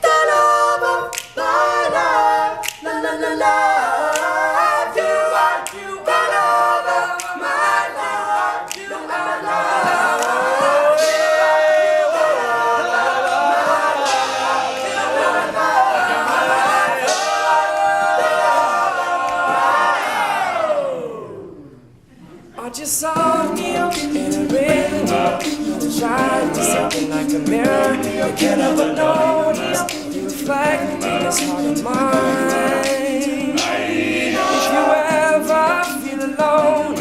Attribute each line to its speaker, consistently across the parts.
Speaker 1: the love of my life. La la la love. You are the love of my life. You are the love. I just saw you in a rhythm. You shine to something like a mirror. You can't help but notice you reflect in this heart of mine. If you ever feel alone,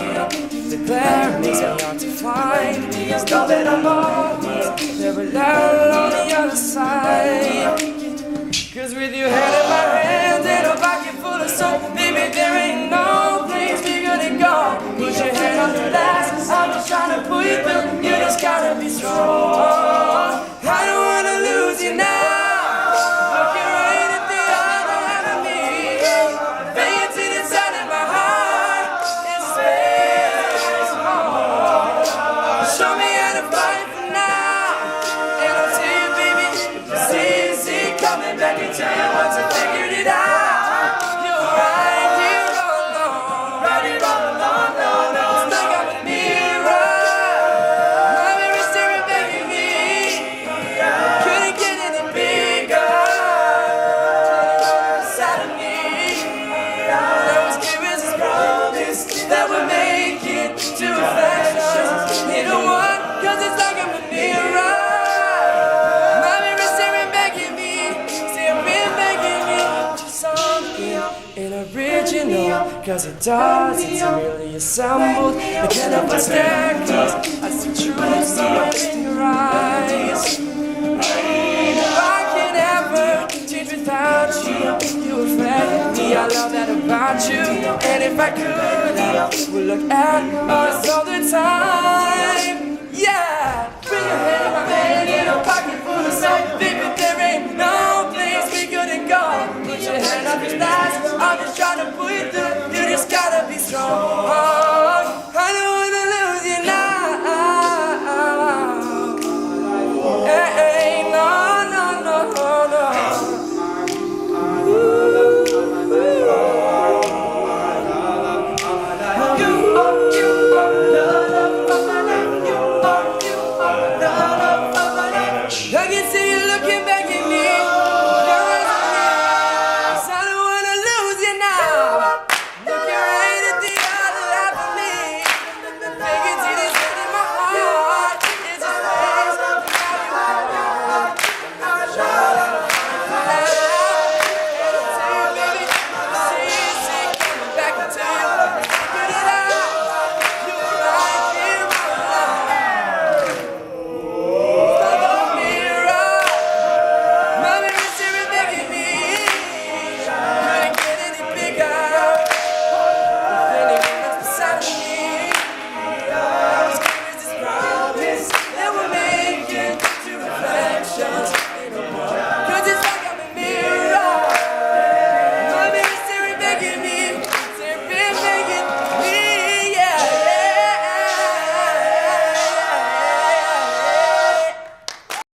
Speaker 1: the glare makes me hard to find. Just know that I'm always never alone on the other side. Cause with your head in my hands and a pocket full of soap, baby, there ain't no place we gonna go. Put your head on the glass, I'm just trying to pull you through. You just gotta be strong. I don't wanna lose you now. Looking right at the other end of me. Dancing inside of my heart. It's space. Show me how to fight for now. And I'll tell you, baby, it's easy coming back into you once I figured it out. You're right here all alone. Right here all alone, no, no. It's like I'm a mirror. My mirror staring back at me. Couldn't get any bigger. Inside of me. I was given this promise that we'll make it to reflections. You know what? Cause it's like I'm a mirror. My mirror staring back at me. Staring back at me. Just something original. Cause it does, it's really assembled. I can't help but stare cause I see truth somewhere in your eyes. If I can ever change without you, you reflect me. I love that about you. And if I could, I would look at us all the time. Yeah, bring your head in my hand in a pocket full of soap. Baby, there ain't no place we couldn't go. Put your hand up your thighs, I'm just trying to pull you through. You just gotta be strong. I don't wanna lose you now. Hey, no, no, no, no. I can see you looking back at